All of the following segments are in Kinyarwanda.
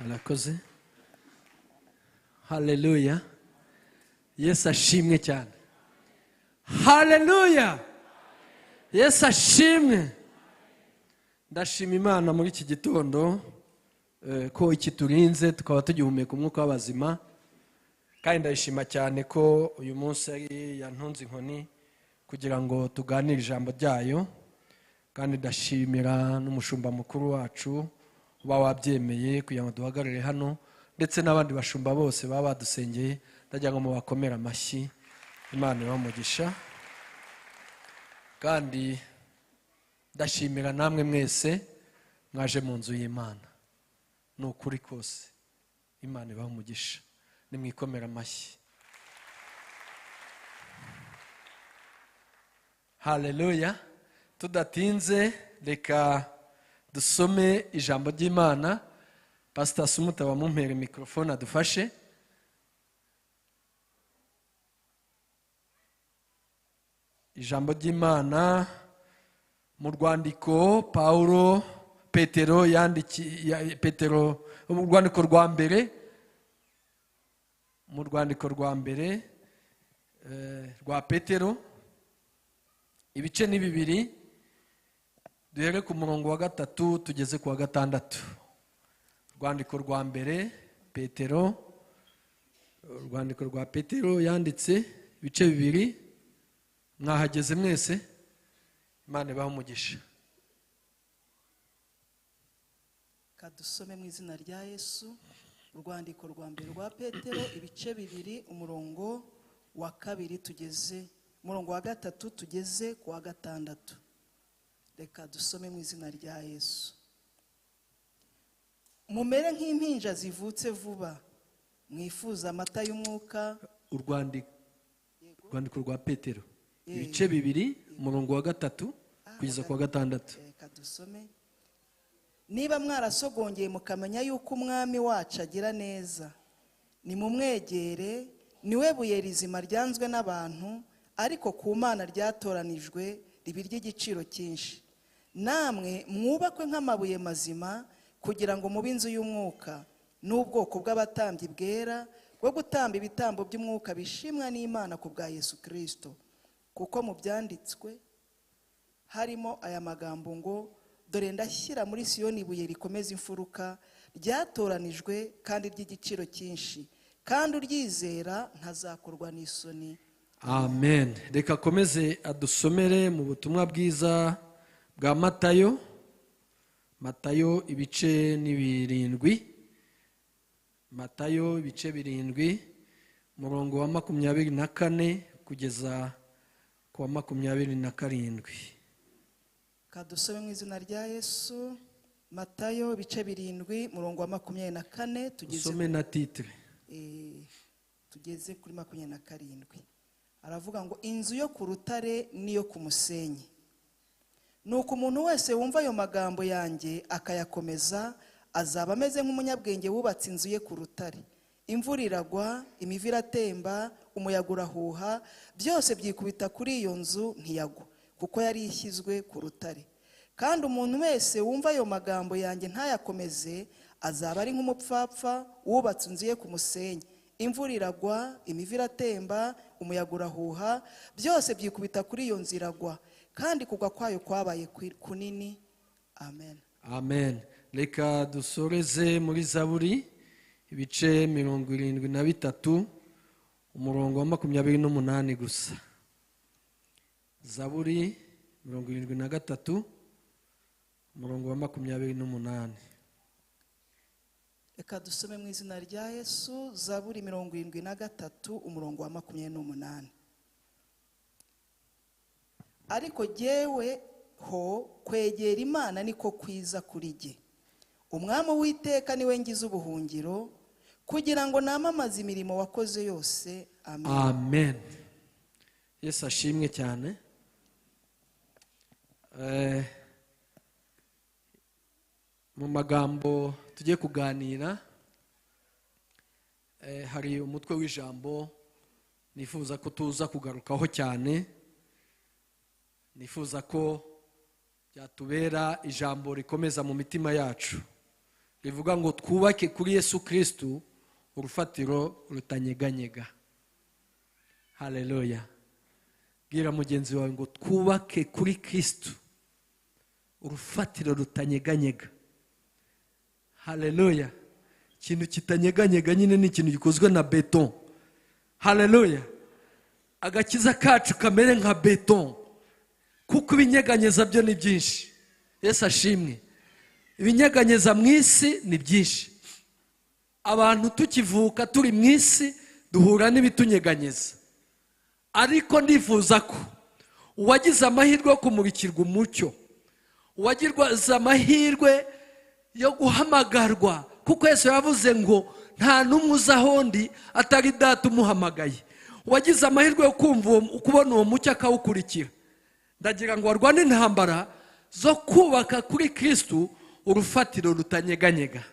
murakoze. Haleluya. Yesu ashimwe cyane. Haleluya. Yesu ashimwe. Ndashima Imana muri iki gitondo ko ikiturinze tukaba tugihumeka umwuka w'abazima, kandi ndashima cyane ko uyu munsi ari yantunze inkoni kugira ngo tuganire ijambo ryayo, kandi ndashimira n'umushumba mukuru wacu uba wabyemeye kugira ngo duhagarare hano, ndetse n'abandi bashumba bose baba badusengeye. Ndagira ngo mubakomere amashyi. Imana ibamugisha. Kandi ndashimira namwe mwese mwaje mu nzu y'Imana. Ni ukuri kose. Imana ibamugisha. Nimwikomere amashyi. Haleluya. Tudatinze reka dusome ijambo ry'Imana. Pastor Sumuta wamumpere mikrofone adufashe. Ijambo ry'Imana mu rwandiko Petero yandikiye Petero, mu rwandiko rwa mbere, rwa Petero, ibice ni bibiri, duhere ku murongo wa 3 tugeze ku wa 6. Urwandiko rwa mbere Petero, urwandiko rwa Petero yanditse, ibice bibiri. Mwahageze mwese? Imana ibahe umugisha. Kadusome mu izina rya Yesu. Urwandiko rwa mbere rwa Petero, ibice bibiri, umurongo wa 2 tugeze, umurongo wa 3 tugeze ku wa 6. Reka dusome mu izina rya Yesu. Mumere nk'impinja zivutse vuba, mwifuza amata y'umwuka. Urwandiko rwa Petero, ibice bibiri, umurongo wa 3 kugeza ku wa 6. Reka dusome. Niba mwarasogongeye mukamenya yuko umwami wacu agira neza, nimumwegere, niwe buye rizima ryanzwe n'abantu, ariko ku Mana ryatoranijwe ribi ry'igiciro cyinshi. Namwe mwubakwe nk'amabuye mazima, kugira ngo mube inzu y'umwuka n'ubwoko bw'abatambyi bwera bwo gutamba ibitambo by'umwuka bishimwa n'Imana ku bwa Yesu Kristo. Kuko mu byanditswe harimo aya magambo ngo, dore ndashyira muri Siyoni ibuye rikomeza imfuruka, ryatoranijwe kandi ry'igiciro cyinshi, kandi uryizera ntazakorwa n'isoni. Amen. Reka komeze adusomere mu butumwa bwiza bwa Matayo ibice ni 7. Matayo ibice 7, umurongo wa 24 kugeza ku wa 27. Kadusome mu izina rya Yesu. Matayo ibice 7, umurongo wa 24 tugeze, usome na titre. Tugeze kuri 27. Aravuga ngo, inzu yo ku rutare niyo ku musenyi. Nuko umuntu wese wumva ayo magambo yanjye akayakomeza, azaba ameze nk'umunyabwenge wubatse inzu ye ku rutare. Imvura iragwa, imivu iratemba, umuyaga urahuha, byose byikubita kuri iyo nzu ntiyagwa, kuko yari ishyizwe ku rutare. Kandi umuntu wese wumva ayo magambo yanjye ntayakomeze, azaba ari nk'umupfapfa wubatse inzu ye ku musenyi. Imvura iragwa, imivu iratemba, umuyaga urahuha, byose byikubita kuri iyo nzu iragwa, kandi kugwa kwayo kwabaye kunini. Amen. Amen. Reka dusoreze muri Zaburi ibice 73, umurongo wa 28 gusa. Zaburi 73, umurongo wa 28. Reka dusome mu izina rya Yesu. Zaburi 73, umurongo wa 28. Ariko jyewe ho kwegera Imana niko kwiza kuri jye. Umwami w'Iteka niwe ngize ubuhungiro, kugira ngo namamaze imirimo wakoze yose. Amen. Amen. Yesu ashimwe cyane. Mu magambo tugiye kuganira, hari umutwe w'ijambo nifuza ko tuza kugarukaho cyane. Nifuza ko byatubera ijambo rikomeza mu mitima yacu, rivuga ngo twubake kuri Yesu Kristo urufatiro rutanyeganyega. Haleluya. Bwira mugenzi wawe ngo twubake kuri Kristo urufatiro rutanyeganyega. Haleluya. Ikintu kitanyeganyega nyine ni ikintu gikozwe na beton. Haleluya. Agakiza kacu kamere nka beton, kuko ibinyeganyeza byo ni byinshi. Yesu ashimwe. Ibinyeganyeza mu isi ni byinshi. Abantu tukivuka turi mu isi duhura n'ibitunyeganyeza, ariko ndifuza ko uwagize amahirwe yo kumurikirwa umucyo, uwagize amahirwe yo guhamagarwa, kuko Yesu yavuze ngo nta n'umwe uza ahondi atari Data umuhamagaye, uwagize amahirwe yo kubona uwo mucyo akawukurikira, ndagira ngo warwane intambara zo kubaka kuri Kristo urufatiro rutanyeganyega.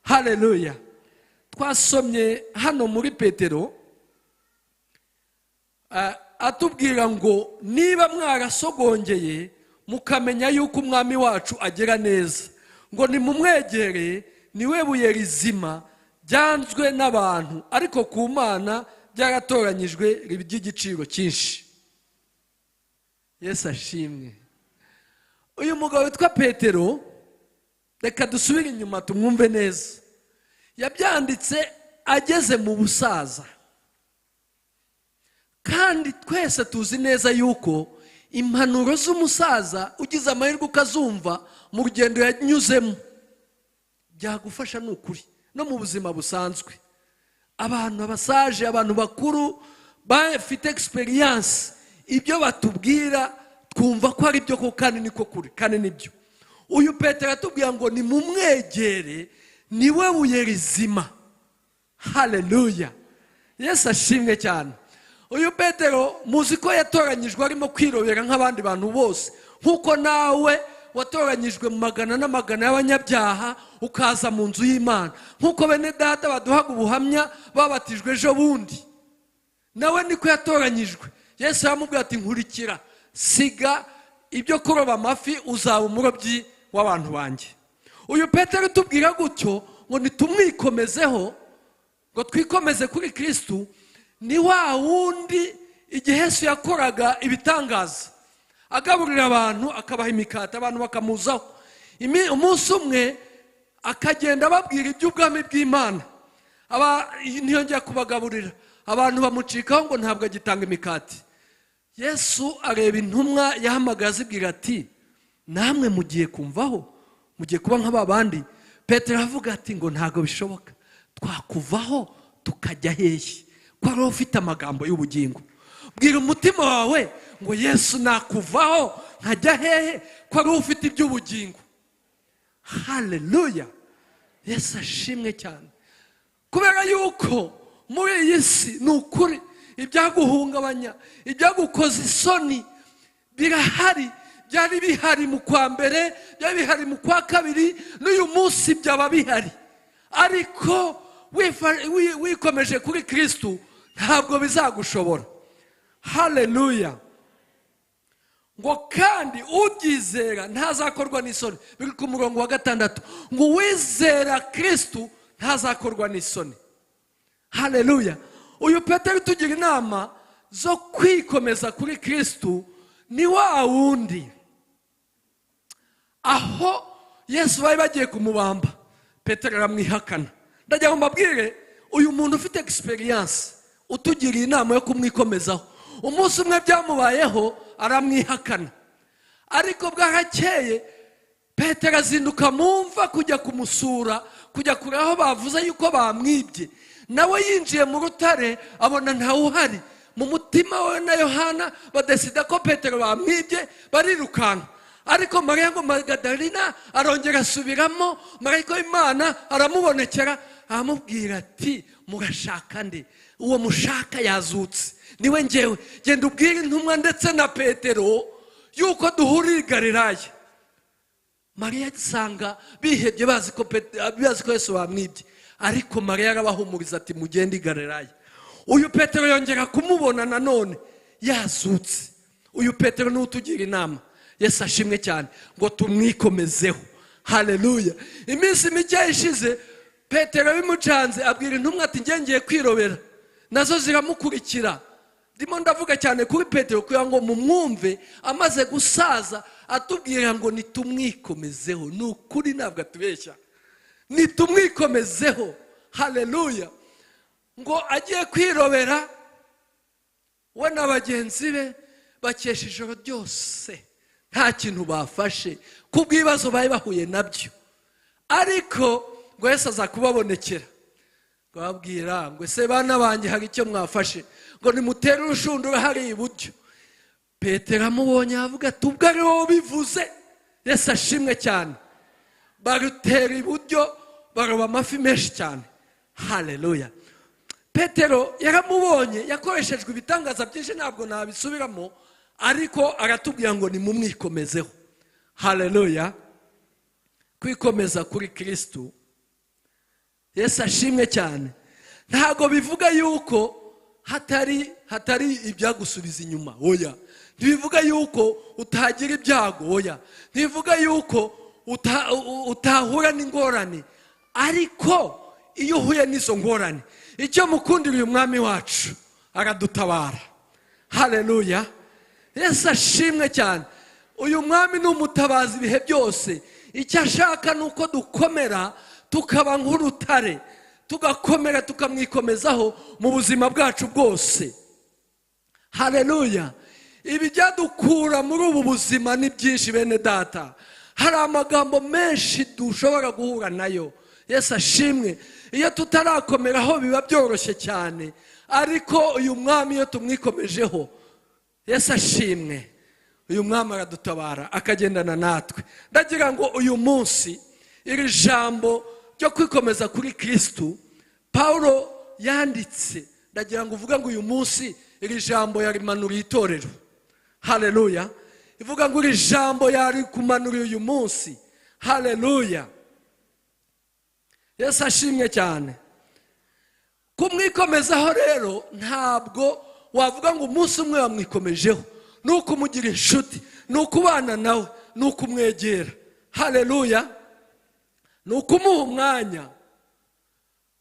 Haleluya. Twasomye hano muri Petero atubwira ngo niba mwarasogongeye mukamenya yuko umwami wacu agera neza, ngo nimumwegere, niwe buye rizima byanzwe n'abantu, ariko ku Mana byaratoranyijwe ry'igiciro cyinshi. Yesu ashimwe. Uyu mugabo witwa Petero, reka dusubire inyuma tumwumve neza. Yabyanditse ageze mu busaza, kandi twese tuzi neza yuko impanuro z'umusaza ugize amahirwe ukazumva mu rugendo yanyuzemo byagufasha n'ukuri no mu buzima busanzwe. Abantu abasaje, abantu bakuru bafite experience, ibyo batubwira twumva ko ari byo, ko kandi niko kuri, kandi nibyo. Uyu Petero atubwira ngo nimumwegere, niwe buye rizima. Haleluya. Yesu ashimwe cyane. Uyu Petero muzi ko yatoranyijwe arimo kwirobera nk'abandi bantu bose, nkuko nawe watoranyijwe mu magana n'amagana y'abanyabyaha ukaza mu nzu y'Imana, nkuko bene data baduhaga ubuhamya babatijwe ejo bundi, nawe niko yatoranyijwe. Yesu yamubwira ati nkurikira, siga ibyo kuroba amafi, uzaba umurobyi w'abantu banjye. Uyu Petero tubwira gutyo ngo nitumwikomezeho, ngo twikomeze kuri Kristo. Ni wa wundi igihe Yesu yakoraga ibitangaza, agaburira abantu, akabaha imikate, abantu bakamuzaho. Umunsi umwe akagenda ababwira iby'ubwami bw'Imana, ntiyongera kubagaburira, abantu bamucikaho ngo ntabwo agitanga imikate. Yesu areba intumwa yahamagaye azibwira ati namwe mugiye kumvaho, mugiye kuba nk'ababandi. Petero avuga ati ngo ntabwo bishoboka, twakuvaho tukajya hehe ko ari ufite amagambo y'ubugingo. Bwira umutima wawe ngo Yesu nakuvaho nkajya hehe ko ari ufite iby'ubugingo. Haleluya. Yesu ashimwe cyane. Kubera yuko muri iyi si ni ukuri ibyaguhungabanya, ibyagukoza isoni birahari. Byari bihari mu kwa mbere, byari bihari mu kwa kabiri, n'uyu munsi byaba bihari. Ariko wikomeje kuri Kristo ntabwo bizagushobora. Haleluya. Ngo kandi ubyizera ntazakorwa n'isoni. Biri ku murongo wa 6 ngo uwizera Kristo ntazakorwa n'isoni. Haleluya. Uyu Petero tugira inama zo kwikomeza kuri Kristo. Ni wa wundi aho Yesu bari bagiye kumubamba, Petero aramwihakana. Ndagira ngo mbabwire, uyu muntu ufite experience utugiriye inama yo kumwikomezaho. Umunsi umwe byamubayeho aramwihakana, ariko bwahakeye Petero azinduka mumva kujya kumusura, kujya kure aho bavuze yuko bamwibye. Nawe yinjiye mu rutare abona ntawe uhari. Mu mutima we na Yohana badesida ko Petero bamwibye, barirukanka. Ariko Mariya ngo Magadalena arongera asubiramo, marayika w'Imana aramubonekera, aramubwira ati murashaka nde? Uwo mushaka yazutse, niwe njyewe. Genda ubwire intumwa ndetse na Petero yuko duhurira i Galilaya. Mariya asanga bihebye bazi ko Yesu bamwibye, ariko Mariya arabahumuriza ati mugende i Galilaya. Uyu Petero yongera kumubona nanone yazutse. Uyu Petero ni utugira inama. Yesu ashimwe cyane ngo tumwikomezeho. haleluya. Iminsi mike ishize Petero bimucanze abwira intumwa ati ngiye kwirobera, nazo ziramukurikira. Ndimo ndavuga cyane kuri Petero kugira ngo mumwumve amaze gusaza atubwira ngo nitumwikomezeho. Ni ukuri ntabwo atubeshya, nitumwikomezeho, haleluya. Ngo agiye kwirobera we na bagenzi be bakesha ijoro ryose nta kintu bafashe kubw'ibibazo bari bahuye nabyo, ariko ngo Yesu aza kubabonekera ngo ababwira ngo ese bana banjye hari icyo mwafashe, ngo nimutere urushundura hari iburyo. Petero amubonye avuga ati ubwo ari wowe ubivuze, Yesu ashimwe cyane. Barutera iburyo baroba amafi menshi cyane, haleluya. Petero yaramubonye, yakoreshejwe ibitangaza byinshi ntabwo nabisubiramo, ariko aratubwira ngo nimumwikomezeho, haleluya. Kwikomeza kuri Kristo, Yesu ashimwe cyane, ntago bivuga yuko hatari ibyagusubiza inyuma, oya. Ntibivuga yuko utagira ibyago, oya. Ntibivuga yuko utahura n'ingorane, ariko iyo uhuye n'izo ngorane, icyo mukundira uyu mwami wacu aradutabara, haleluya. Yesu ashimwe cyane. Uyu mwami ni umutabazi ibihe byose. Icyo ashaka ni uko dukomera tukaba nk'urutare, tugakomera tukamwikomezaho mu buzima bwacu bwose, haleluya. Ibi byadukura muri ubu buzima ni byinshi bene data. Hari amagambo menshi dushobora guhura nayo, Yesu ashimwe. Iyo tutarakomeraho biba byoroshye cyane, ariko uyu mwami iyo tumwikomejeho, Yesu ashimwe, uyu mwami aradutabara akagendana natwe. Ndagira ngo uyu munsi iri jambo ryo kwikomeza kuri Kristo Paulo yanditse, ndagira ngo uvuga ngo uyu munsi iri jambo yarimanuriye itorero, haleluya. Ivuga ngo iri jambo yari kumanuriye uyu munsi, haleluya. Yesu ashimwe cyane. Kumwikomezaho rero ntabwo wavuga ngo umunsi umwe wamwikomejeho, ni ukumugira inshuti, ni ukubana nawe, ni ukumwegera, haleluya, ni ukumuha umwanya.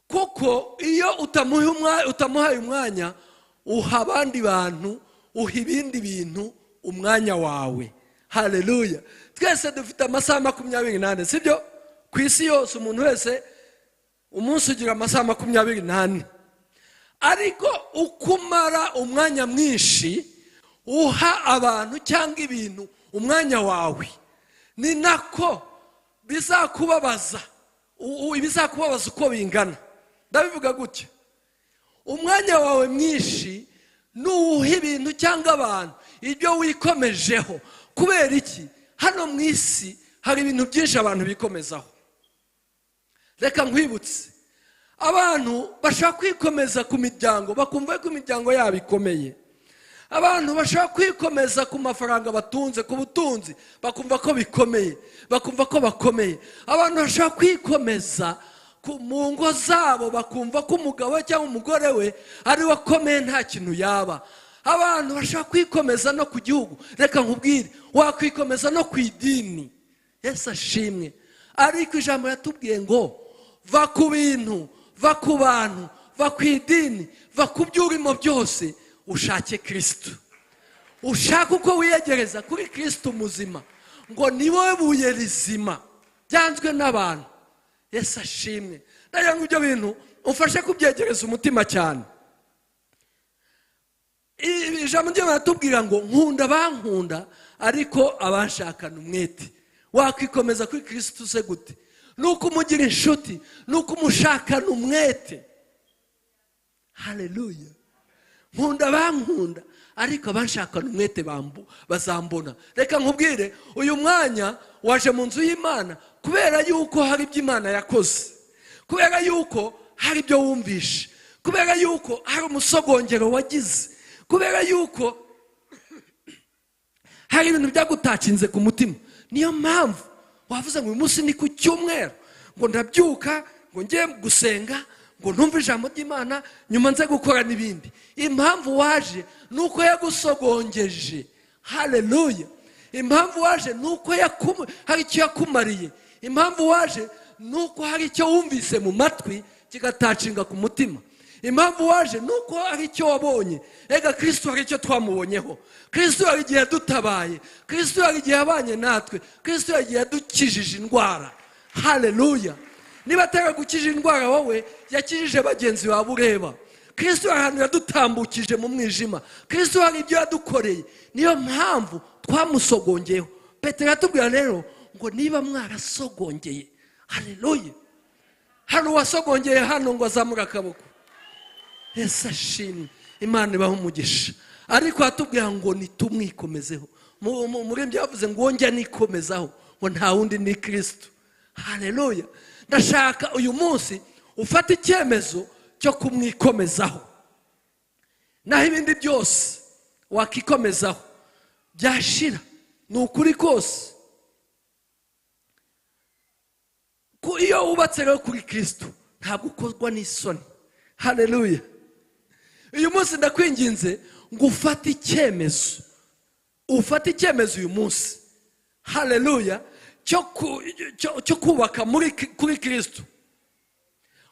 Kuko iyo utamuhaye umwanya, uha abandi bantu, uha ibindi bintu umwanya wawe, haleluya. Twese dufite amasaha 24, sibyo? Ku isi yose umuntu wese umunsi ugira amasaha 24, ariko ukumara umwanya mwinshi uha abantu cyangwa ibintu umwanya wawe, ni nako bizakubabaza uko bingana. Ndabivuga gutya, umwanya wawe mwinshi nuha ibintu cyangwa abantu ibyo wikomejeho. Kubera iki? Hano mu isi hari ibintu byinshi abantu bikomezaho. Reka nkwibutse, abantu bashaka kwikomeza ku miryango, bakumva ko imiryango yabo ikomeye. Abantu bashaka kwikomeza ku mafaranga batunze, ku butunzi, bakumva ko bikomeye, bakumva ko bakomeye. Abantu bashaka kwikomeza mu ngo zabo, bakumva ko umugabo cyangwa umugore we ari we akomeye, nta kintu yaba. Abantu bashaka kwikomeza no ku gihugu. Reka nkubwire, wakwikomeza no ku idini. Yesu ashimwe. Ariko ijambo yatubwiye ngo va ku bintu, va ku bantu, va ku idini, va ku byo urimo byose, ushake Kristo. Ushaka uko wiyegereza kuri Kristo muzima, ngo ni wowe buye rizima byanzwe n'abantu. Yesu ashimwe. Ndagira ngo ibyo bintu ufashe kubyegereza umutima cyane. Ijambo ry'Imana ratubwira ngo nkunda bankunda, ariko abanshakana umwete. Wakwikomeza kuri Kristo se gute? Nuko umugira inshuti, nuko umushakana umwete, haleluya. Nkunda bankunda, ariko abanshakana umwete bazambona. Reka nkubwire, uyu mwanya waje mu nzu y'Imana kubera yuko hari ibyo Imana yakoze, kubera yuko hari ibyo wumvishe, kubera yuko hari umusogongero wagize, kubera yuko hari ibintu byagutakinze ku mutima. Niyo mpamvu wavuze ngo uyu munsi ni ku cyumweru, ngo ndabyuka, ngo ngiye gusenga, ngo numve ijambo ry'Imana, nyuma nze gukora n'ibindi. Impamvu waje nuko yagusogongeje, haleluya. Impamvu waje nuko hari icyo yakumariye. impamvu waje nuko hari icyo wumvise mu matwi kigatacinga ku mutima. Impamvu waje nuko hari icyo wabonye. Ega Kristo hari icyo twamubonyeho. Kristo hari igihe dutabaye. Kristo hari igihe abanye natwe. Kristo hari igihe dukijije indwara. Haleluya. Niba ataragukije indwara wowe, yakijije bagenzi bawe ureba. Kristo hari ahantu yadutambukije mu mwijima. Kristo hari ibyo yadukoreye. Niyo mpamvu twamusogongeyeho. Petero atubwira rero ngo niba mwarasogongeye, haleluya, hano wasogongeye hano ngo azamura akaboko. Yesu ashimwe. Imana ibahe umugisha. Ariko atubwira ngo nitumwikomezeho. Muri ibyo yavuze ngo wongera nikomezaho, ngo nta wundi ni Kristo. Haleluya. Ndashaka uyu munsi ufata icyemezo cyo kumwikomezaho. Naho ibindi byose wakikomezaho byashira. Ni ukuri kose. Ko iyo wubatse rero kuri Kristo ntabwo ukozwa n'isoni. Haleluya. Uyu munsi ndakwinginze ngo ufate icyemezo. Ufate icyemezo uyu munsi. Haleluya. Cyo kubaka kuri Kristo.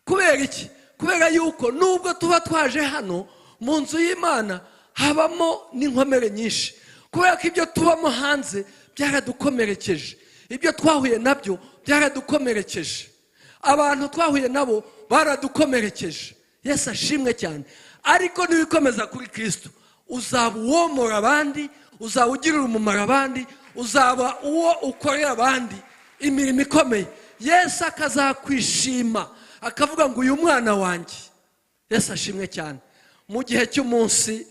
Kubera iki? Kubera yuko nubwo tuba twaje hano mu nzu y'Imana habamo n'inkomere nyinshi. Kubera ko ibyo tubamo hanze byaradukomerekeje. Ibyo twahuye nabyo byaradukomerekeje. Abantu twahuye nabo baradukomerekeje. Yesu ashimwe cyane. Ariko niwikomeza kuri Kristo uzaba uwomora abandi, uzaba ugirira umumaro abandi, uzaba uwo ukorera abandi imirimo ikomeye. Yesu akazakwishima akavuga ngo uyu mwana wanjye. Yesu ashimwe cyane. Mu gihe cy'umunsi,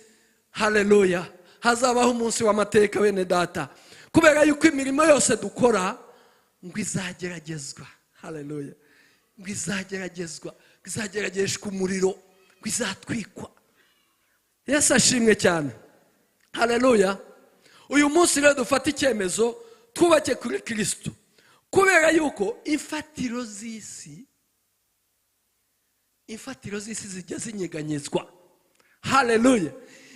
haleluya, hazabaho umunsi w'amateka bene data. Kubera yuko imirimo yose dukora ngo izageragezwa. Haleluya. Ngo izageragezwa, izagerageshwa umuriro, ngo izatwikwa. Yesu ashimwe cyane. Haleluya. Uyu munsi rero dufata icyemezo twubake kuri Kristo. Kubera yuko imfatiro z'isi zijya zinyeganyezwa. Haleluya.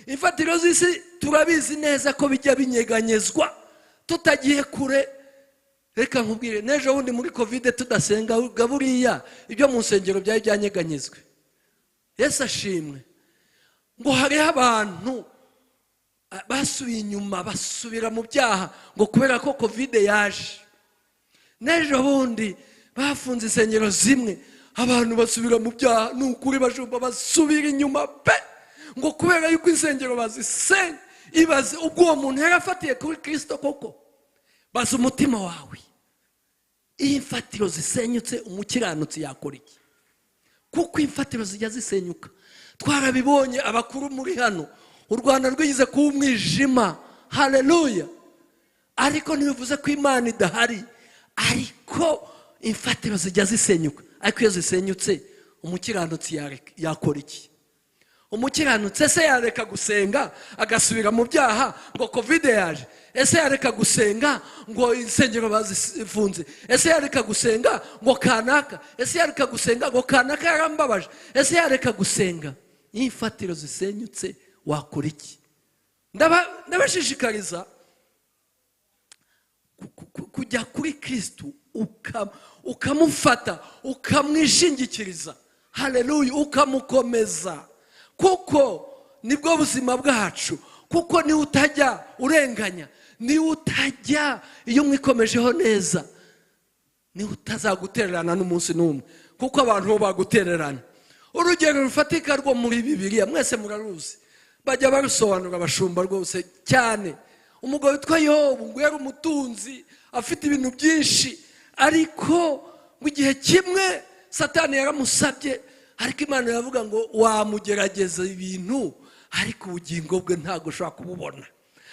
Imfatiro z'isi turabizi neza ko bijya binyeganyezwa tutagiye kure. Reka nkubwire, nejo bundi muri Covid tudasenga buriya ibyo mu nsengero byari byanyeganyezwe. Yesu ashimwe. Ngo hariho abantu basubiye inyuma basubira mu byaha ngo kubera ko Covid yaje. Nejo bundi bafunze insengero zimwe, abantu basubira mu byaha, n'ukuri bajumba basubira inyuma pe, ngo kubera yuko insengero bazisenye. Ibaze ubwo uwo muntu yarafatiye kuri Kristo koko. Baza umutima wawe, iyi mfatiro zisenyutse umukiranutsi yakora iki? Kuko imfatiro zijya zisenyuka. Twarabibonye abakuru muri hano. U Rwanda rwigize kuba umwijima. Haleluya. Ariko ntibivuze ko Imana idahari. Ariko imfatiro zijya zisenyuka. Ariko iyo zisenyutse umukiranutsi yakora iki? Umukiranutsi ese yareka gusenga agasubira mu byaha ngo Covid yaje? Ese yareka gusenga ngo insengero bazifunze? Ese yareka gusenga ngo kanaka? Ese yareka gusenga ngo kanaka yarambabaje? Ese yareka gusenga? Imfatiro zisenyutse wakora iki? Ndabashishikariza kujya kuri Kristo ukamufata ukamwishingikiriza. Haleluya. Ukamukomeza. Kuko nibwo buzima bwacu. Kuko ni utajya urenganya, ni utajya iyo mwikomejeho neza, ni utazagutererana n'umunsi n'umwe. Kuko abantu bo bagutererana. Urugero rufatika rwo muri Bibiliya mwese muraruzi, bajya barusobanura abashumba rwose cyane. Umugabo witwa Yobu ngo yari umutunzi afite ibintu byinshi, ariko mu gihe kimwe Satani yaramusabye, ariko Imana yavuga ngo wamugerageza ibintu ariko ubugingo bwe ntago ushobora kububona.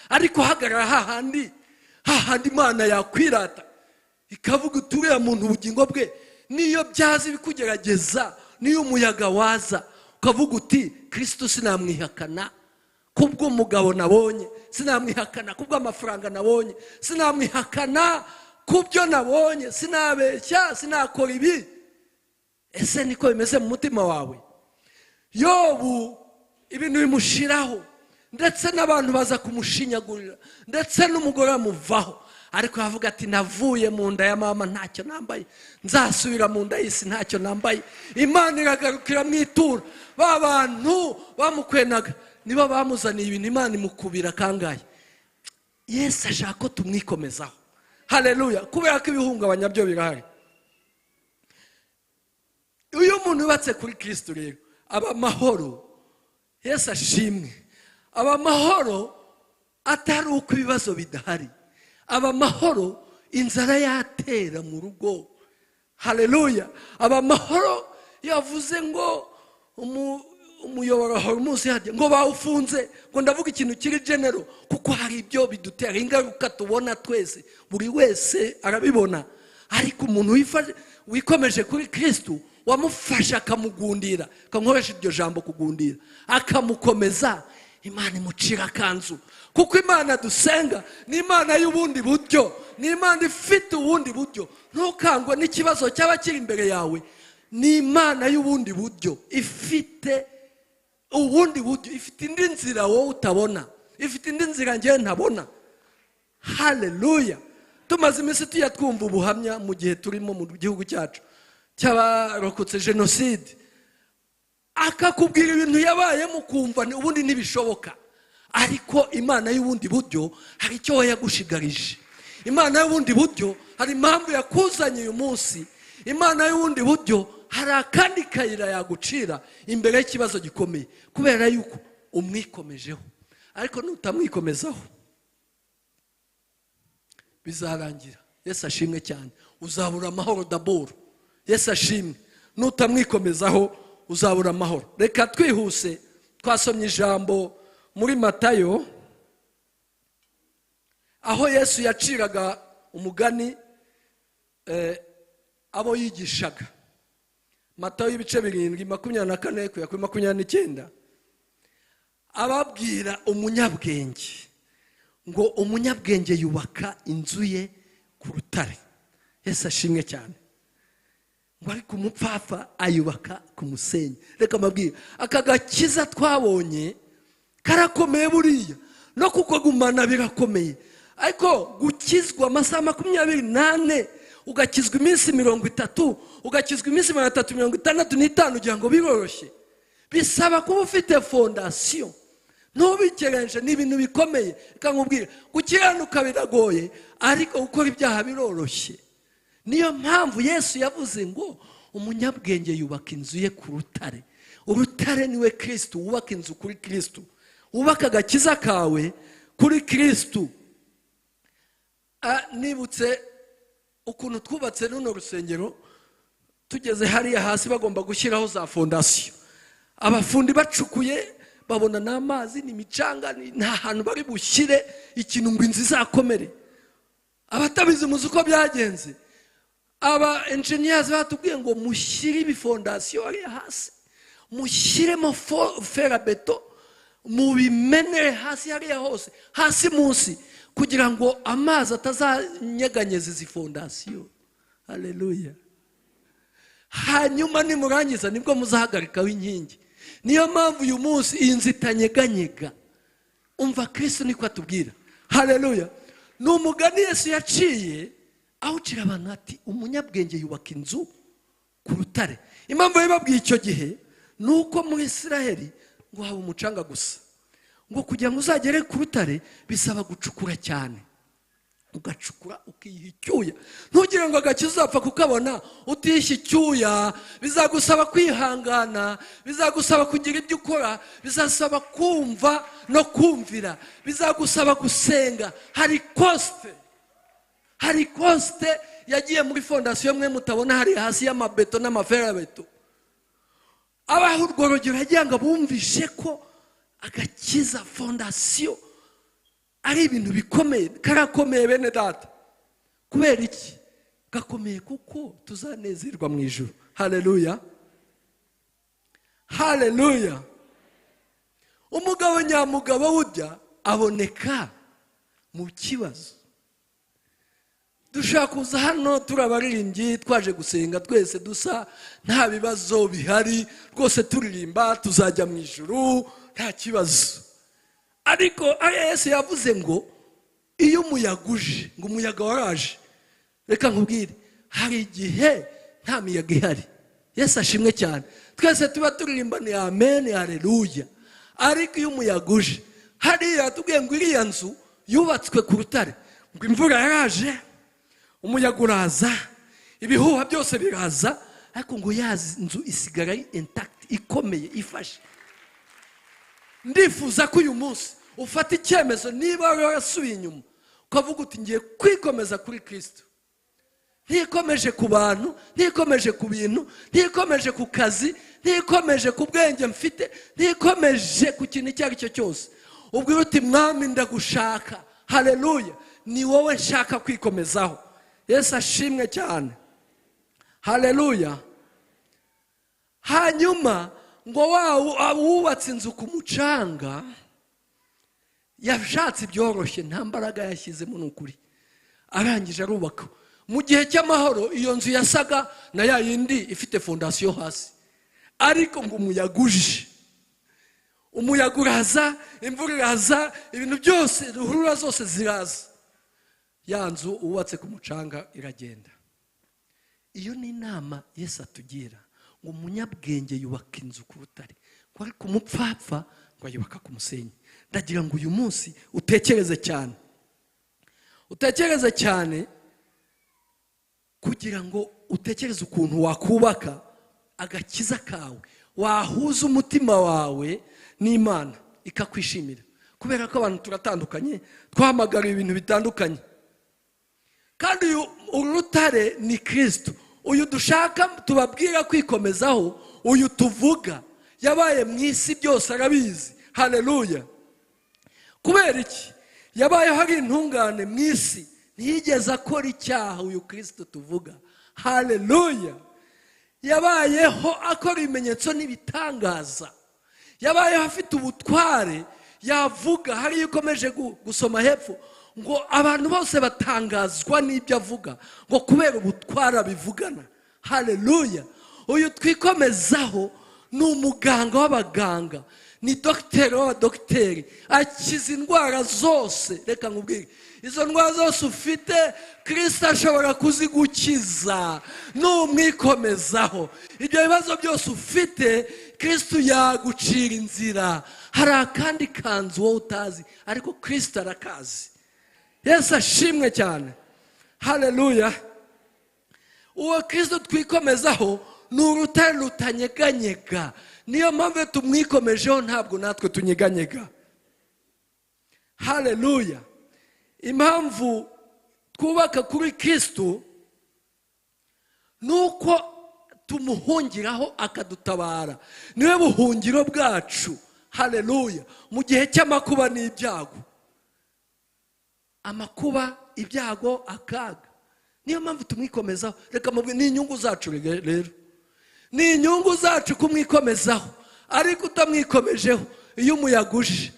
Ariko hagarara hahandi Imana yakwirata ikavuga uturiya muntu ubugingo bwe niyo byazi bikugerageza, niyo umuyaga waza ukavuga uti Kristo sinamwihakana kubwo umugabo nabonye, sinamwihakana kubwo amafaranga nabonye, sinamwihakana kubyo nabonye, sinabeshya, sinakora ibi. Ese niko bimeze mu mutima wawe? Yobu ibintu bimushiraho, ndetse n'abantu baza kumushinyagurira, ndetse n'umugore amuvaho, ariko yavuga ati navuye mu nda ya mama ntacyo nambaye, nzasubira mu nda y'isi ntacyo nambaye. Imana iragarukira mu ituro. Ba bantu bamukwenaga nibo bamuzaniye ibintu, Imana imukubira kangahe. Yesu ashaka ko tumwikomezaho. Haleluya. Kubera ko ibihungabanya byo birahari. Uyu muntu yubatse kuri Kristo rero aba mahoro. Yesu ashimwe. Aba mahoro atari uko ibibazo bidahari. Aba mahoro inzara yatera mu rugo. Haleluya. Aba mahoro yavuze ngo umuyoboro Hormuz hajya ngo bawufunze, ngo ndavuga ikintu kiri general kuko hari ibyo bidutera ingaruka tubona twese, buri wese arabibona. Ariko umuntu wikomeje kuri Kristo wamufasha akamugundira, kankoresha iryo jambo kugundira, akamukomeza, Imana imucira kanzu. Kuko Imana dusenga ni Imana y'ubundi buryo, ni Imana ifite ubundi buryo. Ntukangwe n'ikibazo cyaba kiri imbere yawe. Ni Imana y'ubundi buryo, ifite ubundi buryo, ifite indi nzira wowe utabona, ifite indi nzira njye ntabona. Haleluya. Tumaze iminsi twumva ubuhamya mu gihe turimo mu gihugu cyacu cy'abarokotse jenoside, akakubwira ibintu yabayemo kumva ubundi ntibishoboka. Ariko Imana y'ubundi buryo hari icyo yagushigarije. Imana y'ubundi buryo hari impamvu yakuzanye uyu munsi. Imana y'ubundi buryo hari akandi kayira yagucira imbere y'ikibazo gikomeye, kubera yuko umwikomejeho. Ariko nutamwikomezaho bizarangira. Yesu ashimwe cyane. Uzabura amahoro daboro. Yesu ashimwe. Nutamwikomezaho uzabura amahoro. Reka twihuse, twasomye ijambo muri Matayo aho Yesu yaciraga umugani abo yigishaga. Matayo ibice 7:24-29 ababwira umunyabwenge ngo umunyabwenge yubaka inzu ye ku rutare. Yesu ashimwe cyane. Ngo ariko umupfapfa ayubaka ku musenyi. Reka mabwira, aka gakiza twabonye karakomeye buriya, no kuko gumana birakomeye. Ariko gukizwa amasaha 28, ugakizwa iminsi 30, ugakizwa iminsi 365 ugira ngo biroroshye. Bisaba kuba ufite fondation. Ntubikerenje ni ibintu bikomeye. Reka nkubwire, gukiranuka biragoye, ariko gukora ibyaha biroroshye. Niyo mpamvu Yesu yavuze ngo umunyabwenge yubaka inzu ye ku rutare. Urutare niwe Kristo. Wubaka inzu kuri Kristo, wubaka agakiza kawe kuri Kristo. Nibutse ukuntu twubatse runo rusengero, tugeze hariya hasi bagomba gushyiraho za fondation. Abafundi bacukuye babona n'amazi n'imicanga, nta hantu bari bushyire ikintu ngo inzu izakomere. Abatabizi muzi uko byagenze. Aba engineers batubwiye ngo mushyire ibifondation ari hasi, mushyiremo ferabeto, mubimenere hasi hariya hose, hasi munsi, kugira ngo amazi atazanyeganyeza izi fondation. Haleluya. Hanyuma nimurangiza nibwo muzahagarikaho inkingi. Niyo mpamvu uyu munsi inzu itanyeganyega. Umva Kristo niko atubwira. Haleluya. Ni umugani Yesu yaciye awucira abantu ati umunyabwenge yubaka inzu ku rutare. Impamvu yababwiye icyo gihe nuko mu Isiraheli ngo haba umucanga gusa. Ngo kugira ngo uzagere ku rutare bisaba gucukura cyane. Ugacukura ukiyicyuya. Ntugire ngo agakiza uzapfa kukabona utishyuya. Bizagusaba kwihangana, bizagusaba kugira ibyo ukora, bizasaba kumva no kumvira, bizagusaba gusenga. Hari coste yagiye muri fondation mwe mutabona hari hasi y'amabeto n'amaferabeto. Abaho urwo rugero yagiye ngo bumvishe ko agakiza fondation ari ibintu bikomeye. Karakomeye bene data. Kubera iki? Gakomeye kuko tuzanezerwa mu ijuru. Haleluya. Haleluya. Umugabo nyamugabo burya aboneka mu kibazo. Dushaka kuza hano turabaririmbyi twaje gusenga twese dusa nta bibazo bihari, rwose turirimba tuzajya mu ijuru nta kibazo. Ariko Yesu yavuze ngo iyo umuyaga uje, ngo umuyaga waraje, reka nkubwire, hari igihe nta miyaga ihari. Yesu ashimwe cyane. Twese tuba turirimba ni amen, haleluya. Ariko iyo umuyaga uje, hariya tubwiye ngo iriya nzu yubatswe ku rutare, ngo imvura yaraje, umuyaga uraza, ibihuha byose biraza, ariko ngo ya nzu isigara intact, ikomeye, ifashe. Ndifuza ko uyu munsi ufata icyemezo, niba warasubiye inyuma ukavuga uti ngiye kwikomeza kuri Kristo, ntikomeje ku bantu, ntikomeje ku bintu, ntikomeje ku kazi, ntikomeje ku bwenge mfite, ntikomeje ku kintu icyo ari cyo cyose. Ubwira uti mwami ndagushaka, haleluya, ni wowe nshaka kwikomezaho. Yesu ashimwe cyane, haleluya. Hanyuma ngo wubatse inzu ku mucanga, yashatse ibyoroshye, nta mbaraga yashyizemo n'ukuri, arangije arubaka. Mu gihe cy'amahoro iyo nzu yasaga na ya yindi ifite fondasiyo hasi, ariko ngo umuyaga uje, umuyaga uraza, imvura iraza, ibintu byose, ruhurura zose ziraza, ya nzu wubatse ku mucanga iragenda. Iyo ni inama Yesu atugira, ngo umunyabwenge yubaka inzu ku rutare, ngo ariko umupfapfa ngo ayubaka ku musenyi. Ndagira ngo uyu munsi utekereze cyane, utekereze cyane, kugira ngo utekereze ukuntu wakubaka agakiza kawe, wahuza umutima wawe n'Imana ikakwishimira. Kubera ko abantu turatandukanye, twahamagara ibintu bitandukanye, kandi uru rutare ni Kristo. Uyu dushaka tubabwira kwikomezaho, uyu tuvuga yabaye mu isi byose arabizi, haleluya. Kubera iki? Yabayeho hari intungane mu isi, ntiyigeze akora icyaha uyu Kristo tuvuga, haleluya. Yabayeho akora ibimenyetso n'ibitangaza, yabayeho afite ubutware, yavuga. Hari ukomeje gusoma hepfo ngo abantu bose batangazwa n'ibyo avuga, ngo kubera ubutware abivugana, haleluya. Uyu twikomezaho ni umuganga w'abaganga, ni dogiteri w'abadogiteri, akiza indwara zose. Reka nkubwire, izo ndwara zose ufite Kristo ashobora kuzigukiza numwikomezaho. Ibyo bibazo byose ufite Kristo yagucira inzira. Hari akandi kanzu wowe utazi, ariko Kristo arakazi. Yesu ashimwe cyane, haleluya. Uwo Kristo twikomezaho ni urutare rutanyeganyega, niyo mpamvu tumwikomejeho ntabwo natwe tunyeganyega, haleluya. Impamvu twubaka kuri Kristo nuko tumuhungiraho akadutabara, niwe buhungiro bwacu, haleluya. Mu gihe cy'amakuba n'ibyago, amakuba, ibyago, akaga, niyo mpamvu tumwikomezaho. Reka mubwire, ni inyungu zacu rero, ni inyungu zacu kumwikomezaho. Ariko utamwikomejeho, iyo umuyaga uje,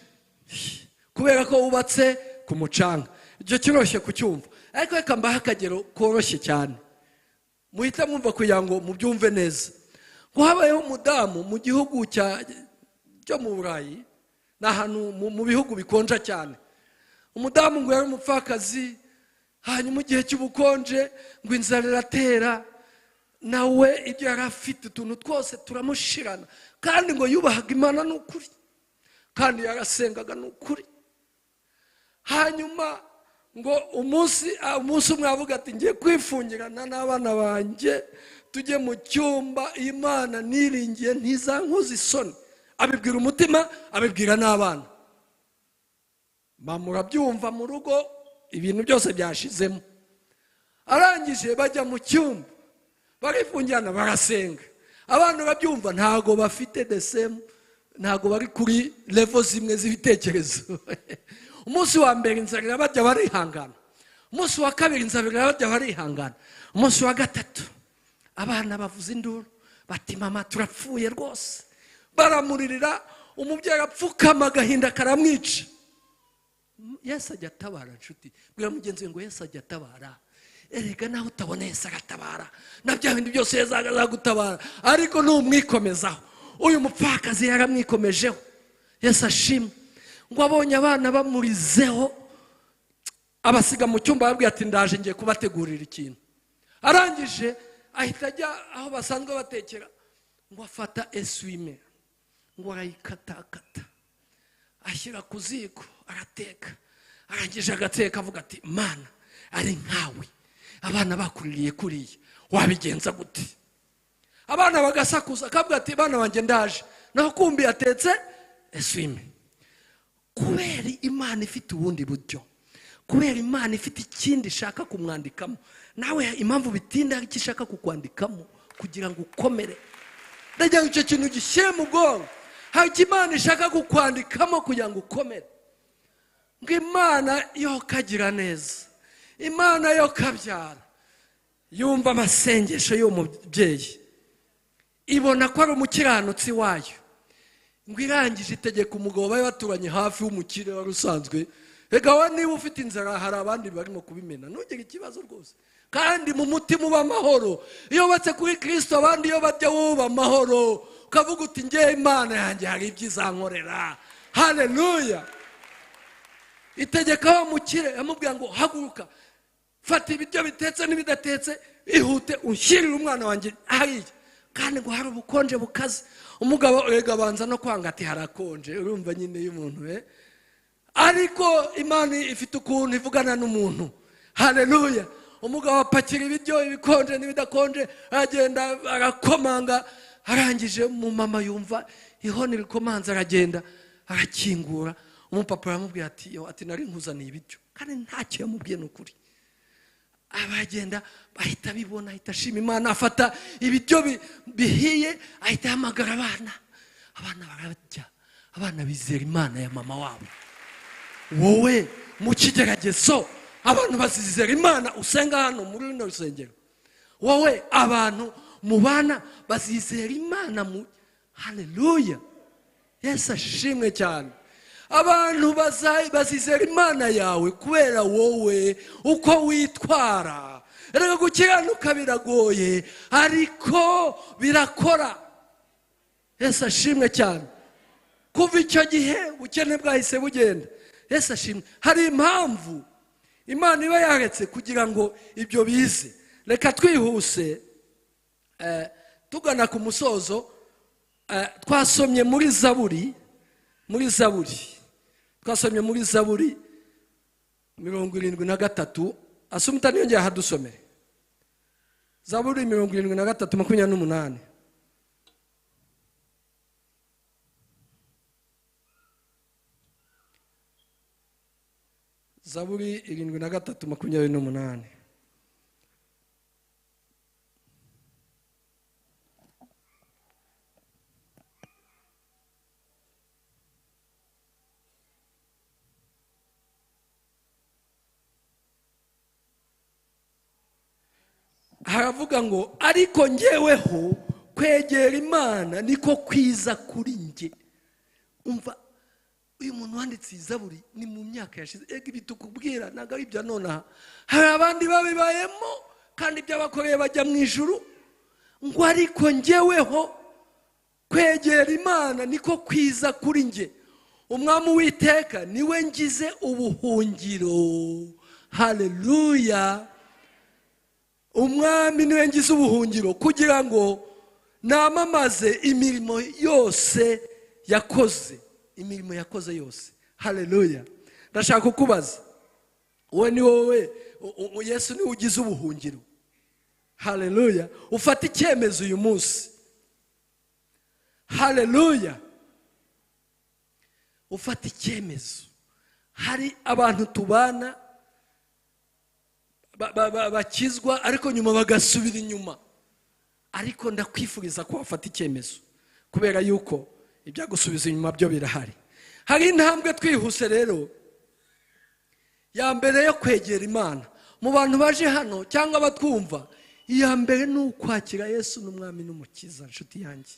kubera ko wubatse ku mucanga, ibyo kiroroshye kucyumva. Ariko reka mbahe akagero koroshye cyane, muhita mwumva kugira ngo mubyumve neza. Ngo habayeho umudamu mu gihugu cyo mu Burayi, ni ahantu mu bihugu bikonja cyane. Umudamu ngo yari umupfakazi, hanyuma igihe cy'ubukonje ngo inzara iratera, nawe ibyo yari afite utuntu twose turamushirana, kandi ngo yubahaga Imana n'ukuri, kandi yarasengaga n'ukuri. Hanyuma ngo umunsi umwe avuga ati ngiye kwifungirana n'abana banjye, tujye mu cyumba, Imana niringiye ntizankoza isoni. Abibwira umutima, abibwira n'abana. Murabyumva mu rugo ibintu byose byashizemo. Arangije bajya mu cyumba, barifungirana, barasenga. Abana babyumva, ntago bafite the same, ntago bari kuri level zimwe z'ibitekerezo. Umunsi wa mbere inzara irabajya barihangana, umunsi wa kabiri inzara irabajya barihangana, umunsi wa gatatu abana bavuza induru bati mama turapfuye rwose, baramuririra. Umubyeyi apfukama, agahinda karamwica. Yesu ajya atabara nshuti, bwira mugenzi ngo Yesu ajya atabara. Erega naho utabona Yesu agatabara, na bya bindi byose Yesu azagutabara, ariko numwikomezaho. Uyu mupfakazi yaramwikomejeho, Yesu ashimwe. Ngo abonye abana bamurizeho, abasiga mu cyumba babwiye ati ndaje ngiye kubategurira ikintu. Arangije ahita ajya aho basanzwe batekera, ngo afata eswime ngo arayikatakata ashyira ku ziko arateka. Arangije agateka avuga ati Mana, ari nkawe abana bakuririye kuriya wabigenza gute? Abana bagasakuza akavuga ati bana wanjye ndaje, naho kumbi yatetse eswime. Kubera Imana ifite ubundi buryo, kubera Imana ifite ikindi ishaka kumwandikamo. Nawe impamvu bitinda ari ishaka kukwandikamo kugira ngo ukomere. Ndagira icyo kintu gishyire mu bwonko, hari Imana ishaka kukwandikamo kugira ngo ukomere. Ngo Imana yo kagira neza, Imana yo kabyara, yumva amasengesho y'umubyeyi, ibona ko ari umukiranutsi wayo. Ngo irangije itegeka umugabo bari baturanye hafi w'umukire wari usanzwe, ega wa niba ufite inzara hari abandi barimo kubimena, ntugire ikibazo rwose, kandi mu mutima uba amahoro. Iyo batse kuri Kristo abandi iyo bajya wuba amahoro, ukavuga uti ngiye Imana yanjye hari ibyo izankorera. Haleluya. Itegeka wa mukire amubwira ngo haguruka, fata ibiryo bitetse n'ibidatetse, ihute unshyirire umwana wanjye hariya, kandi ngo hari ubukonje bukaze. Umugabo ega banza no kwanga ati harakonje, urumva nyine y'umuntu ariko Imana ifite ukuntu ivugana n'umuntu. Haleluya. Umugabo apakira ibiryo ibikonje n'ibidakonje, aragenda arakomanga. Arangije umumama yumva ihoni rikomanza, aragenda arakingura. Umupapa aramubwira ati nari nkuzaniye ibiryo, kandi ntacyo yamubwiye n'ukuri. Abagenda bahita bibona, ahita ashima Imana, afata ibiryo bihiye, ahita hamagara abana. Abana bararya, abana bizera Imana ya mama wabo. Wowe mu kigeragezo abantu bazizera Imana usenga hano muri runo rusengero, wowe abantu mu bana bazizera Imana mu. Haleluya. Yesu ashimwe cyane. Abantu bazizera Imana yawe kubera wowe uko witwara. Rero gukiranuka biragoye ariko birakora. Yesu ashimwe cyane. Kuva icyo gihe ubukene bwahise bugenda. Yesu ashimwe. Hari impamvu Imana iba yaretse kugira ngo ibyo bize. Reka twihuse tugana ku musozo. Twasomye muri Zaburi, twasomye muri Zaburi 73. Asumta niyongeye hadusomere Zaburi 73:28. Zaburi 73:28. Haravuga ngo ariko ngeweho kwegera Imana niko kwiza kuri nge. Umva, uyu muntu wanditse Zaburi ni mu myaka yashize. Ega ibitukubwira naga ibya nona, hari abandi babibayemo kandi by'abakoreye bajya mu ijuru. Ngo ariko ngeweho kwegera Imana niko kwiza kuri nge, umwami w'iteka niwe ngize ubuhungiro. Haleluya. Umwami niwe ngize ubuhungiro kugira ngo namamaze imirimo yose yakoze, imirimo yakoze yose. Haleluya. Ndashaka kukubaza, wowe ni wowe Yesu niwe ugize ubuhungiro. Haleluya. Ufata icyemezo uyu munsi. Haleluya. Ufata icyemezo. Hari abantu tubana bakizwa ariko nyuma bagasubira inyuma, ariko ndakwifuriza ko wafata icyemezo, kubera yuko ibyagusubiza inyuma byo birahari. Hari intambwe twihuse rero ya mbere yo kwegera Imana. Mu bantu baje hano cyangwa batwumva, iya mbere ni ukwakira Yesu n'umwami n'umukiza. Nshuti yanjye,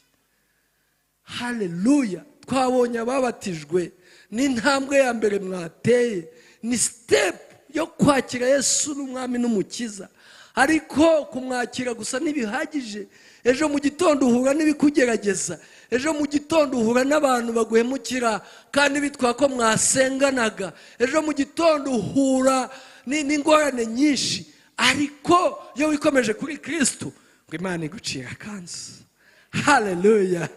haleluya. Twabonye ababatijwe, ni intambwe ya mbere mwateye, ni step yo kwakira Yesu n'umwami n'umukiza. Ariko kumwakira gusa ntibihagije. Ejo mu gitondo uhura n'ibikugerageza, ejo mu gitondo uhura n'abantu baguhemukira kandi bitwa ko mwasenganaga, ejo mu gitondo uhura n'ingorane nyinshi, ariko iyo wikomeje kuri Kristo ngo Imana igucira akanzu. Haleluya.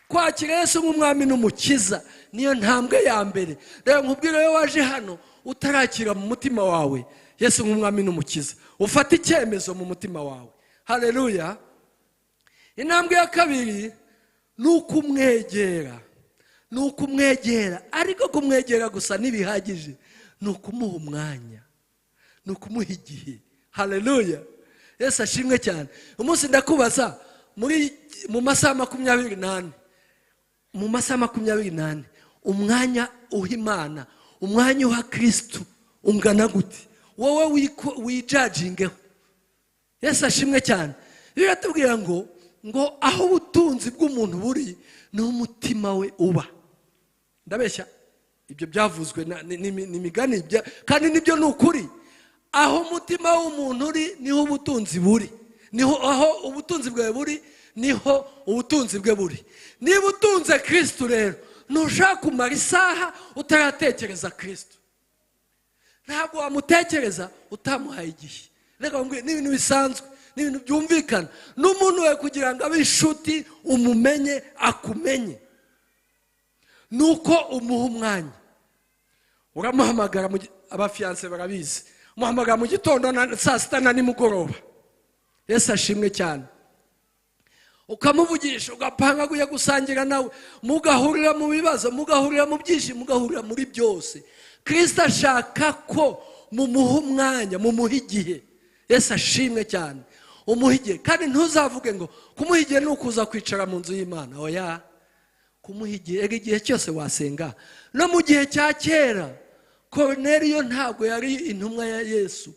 Kwakira Yesu nk'umwami n'umukiza niyo ntambwe ya mbere. Rero nkubwire yo waje hano utarakira mu mutima wawe Yesu nk'umwami n'umukiza, ufata icyemezo mu mutima wawe. Haleluya. Intambwe ya kabiri ni ukumwegera. Ni ukumwegera, ariko kumwegera gusa ntibihagije, ni ukumuha umwanya, ni ukumuha igihe. Haleluya. Yesu ashimwe cyane. Umunsi ndakubaza, mu masaha 28, mu masaha 28 umwanya uha Imana, umwanya uha Kristo ungana gute? Wowe wijajingeho. Yesu ashimwe cyane. Biratubwira ngo aho ubutunzi bw'umuntu buri ni umutima we uba. Ndabeshya? Ibyo byavuzwe n'imigani, kandi nibyo ni ukuri. Aho umutima w'umuntu uri niho ubutunzi buri. Aho ubutunzi bwawe buri niho ubutunzi bwe buri. Niba utunze Kristo rero ntushaka kumara isaha utaratekereza Kristo. Ntabwo wamutekereza utamuhaye igihe. Reka ngo ni ibintu bisanzwe, ni ibintu byumvikana. N'umuntu we kugira ngo abe inshuti umumenye akumenye, nuko umuha umwanya. Uramuhamagara, abafiance barabizi, umuhamagara mu gitondo na saa sita na nimugoroba. Yesu ashimwe cyane. Ukamuvugisha, ugapanga kuya gusangira nawe, mugahurira mu bibazo, mugahurira mu byishimo, mugahurira muri byose. Kristo ashaka ko mumuha umwanya, mumuha igihe. Yesu ashimwe cyane. Umuha igihe, kandi ntuzavuge ngo kumuha igihe ni ukuza kwicara mu nzu y'Imana. Oya, kumuha igihe cyose wasenga. No mu gihe cya kera Korneliyo ntabwo yari intumwa ya Yesu,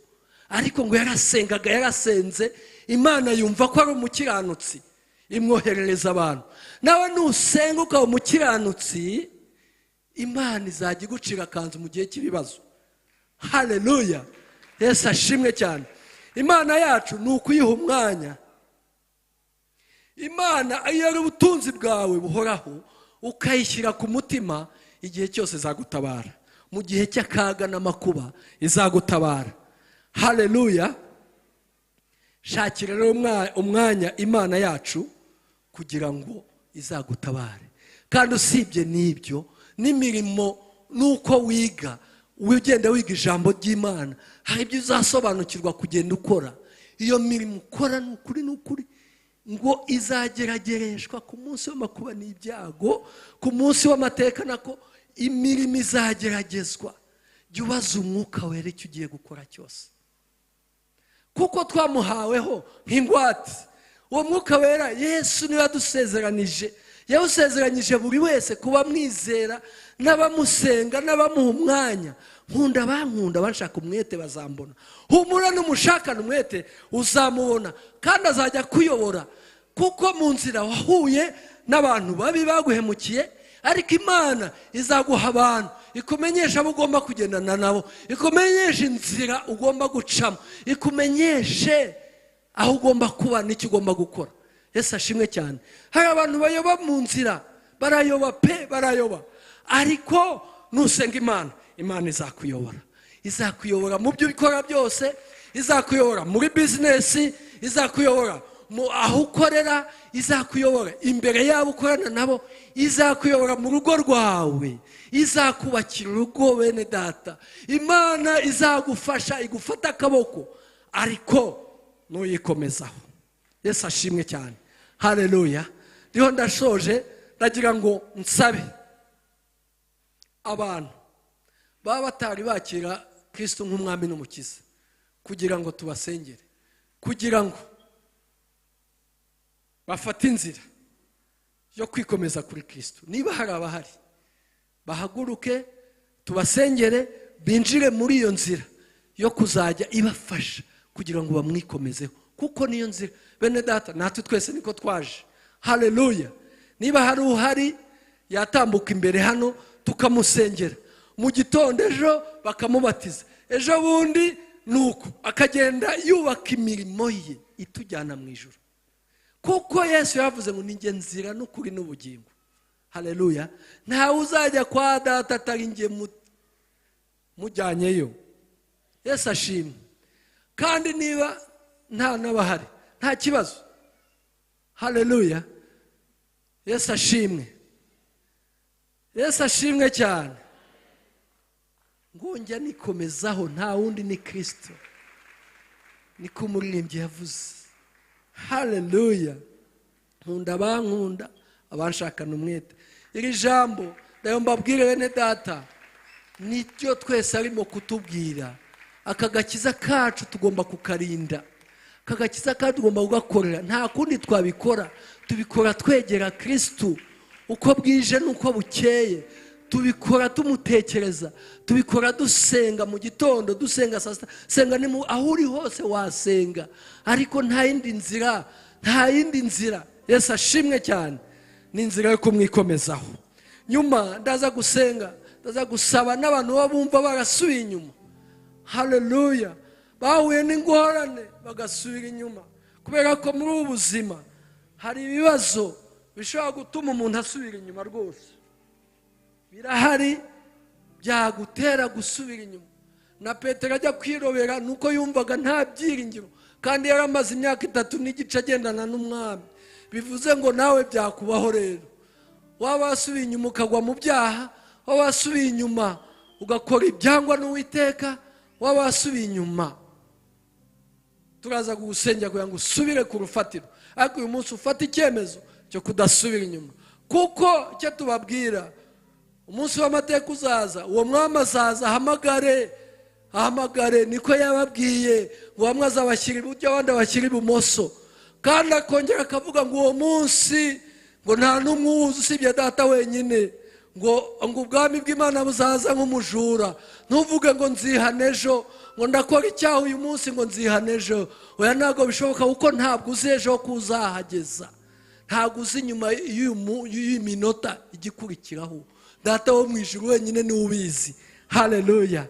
ariko ngo yarasengaga, yarasenze, Imana yumva ko ari umukiranutsi, imwoherereza abantu. Nawe nusenga ukaba umukiranutsi, Imana izajya igucira akanzu mu gihe cy'ibibazo. Haleluya. Yesu ashimwe cyane. Imana yacu ni ukuyiha umwanya. Imana iyo ari ubutunzi bwawe buhoraho ukayishyira ku mutima, igihe cyose izagutabara. Mu gihe cy'akaga n'amakuba izagutabara. Haleluya. Shakira rero umwanya Imana yacu kugira ngo izagutabare. Kandi usibye n'ibyo, n'imirimo nuko wiga, ugenda wiga ijambo ry'Imana, hari ibyo uzasobanukirwa kugenda ukora. Iyo mirimo ukora ni ukuri ngo izageragereshwa ku munsi w'amakuba n'ibyago, ku munsi w'amateka nako imirimo izageragezwa. Jya ubaza umwuka wera icyo ugiye gukora cyose, kuko twamuhaweho nk'ingwate. Uwo mwuka wera Yesu niwe yadusezeranije. Yawusezeranyije buri wese kuba mwizera, n'abamusenga, n'abamuha umwanya. Nkunda bankunda, banshaka umwete bazambona. Humura n'umushakana umwete uzamubona, kandi azajya kuyobora. Kuko mu nzira wahuye n'abantu babi baguhemukiye, ariko Imana izaguha abantu ikumenyesha abo ugomba kugendana nabo, ikumenyesha inzira ugomba gucamo, ikumenyeshe aho ugomba kuba n'icyo ugomba gukora. Yesu ashimwe cyane. Hari abantu bayoba mu nzira, barayoba pe, barayoba. Ariko nusenga Imana, Imana izakuyobora. Izakuyobora mu byo ukora byose, izakuyobora muri business, izakuyobora aho ukorera, izakuyobora imbere yabo ukorana nabo, izakuyobora mu rugo rwawe, izakubakira urugo bene data. Imana izagufasha, igufata akaboko, ariko nuyikomezaho. Yesu ashimwe cyane. Haleluya. Ndiho ndashoje, ndagira ngo nsabe abantu baba batari bakira Kristo nk'umwami n'umukiza, kugira ngo tubasengere, kugira ngo bafate inzira yo kwikomeza kuri Kristo. Niba hari abahari, bahaguruke tubasengere, binjire muri iyo nzira yo kuzajya ibafasha kugira ngo bamwikomezeho, kuko niyo nzira. Bene data, natwe twese niko twaje. Haleluya. Niba hari uhari yatambuka imbere hano tukamusengera, mu gitondo ejo bakamubatiza, ejo bundi nuko akagenda yubaka imirimo ye itujyana mu ijuru, kuko Yesu yavuze ngo ninjye nzira n'ukuri n'ubugingo. Haleluya. Ntawe uzajya kwa data atari njye mujyanyeyo. Yesu ashimwe. Kandi niba nta n'abahari nta kibazo. Haleluya. Yesu ashimwe. Yesu ashimwe cyane. Ngonjya nikomezaho, nta wundi ni Kristo. Niko umuririmbyi yavuze. Haleluya. Nkunda bankunda, abanshakana umwete. Iri jambo ndayo mbabwire bene data, nicyo twese arimo kutubwira. Aka gakiza kacu tugomba kukarinda. Aka gakiza kacu tugomba kugakorera. Nta kundi twabikora. Tubikora twegera Kristo uko bwije nuko bukeye. Tubikora tumutekereza. Tubikora dusenga mu gitondo, dusenga saa sita. Senga ni aho uri hose wasenga. Ariko nta yindi nzira, nta yindi nzira. Yesu ashimwe cyane. Ni inzira yo kumwikomezaho. Nyuma ndaza gusenga, ndaza gusaba n'abantu bumva barasubiye inyuma. Haleluya. Bahuye n'ingorane bagasubira inyuma. Kubera ko muri ubu buzima hari ibibazo bishobora gutuma umuntu asubira inyuma rwose. Birahari byagutera gusubira inyuma. Na Petero ajya kwirobera nuko yumvaga nta byiringiro, kandi yaramaze imyaka 3 n'igice agendana n'umwami. Bivuze ngo nawe byakubaho rero. Waba wasubiye inyuma ukagwa mu byaha, waba wasubiye inyuma ugakora ibyangwa n'Uwiteka, waba wasubiye inyuma. Turaza kugusengera kugira ngo usubire ku rufatiro. Ariko uyu munsi ufata icyemezo cyo kudasubira inyuma. Kuko icyo tubabwira, umunsi w'amateka uzaza, uwo mwami azaza ahamagare, niko yababwiye ngo bamwe azabashyira iburyo abandi abashyira ibumoso. Kandi akongera akavuga ngo uwo munsi ngo nta n'umwe uwuzi usibye data wenyine, ngo ubwami bw'Imana buzaza nk'umujura. Ntuvuge ngo nzihana ejo, ngo ndakora icyaha uyu munsi ngo nzihana ejo. Oya, ntabwo bishoboka, kuko ntabwo uzi ejo kuzahageza. Ntabwo uzi inyuma y'iminota igikurikiraho. Data wo mu ijuru wenyine ni ubizi. Haleluya.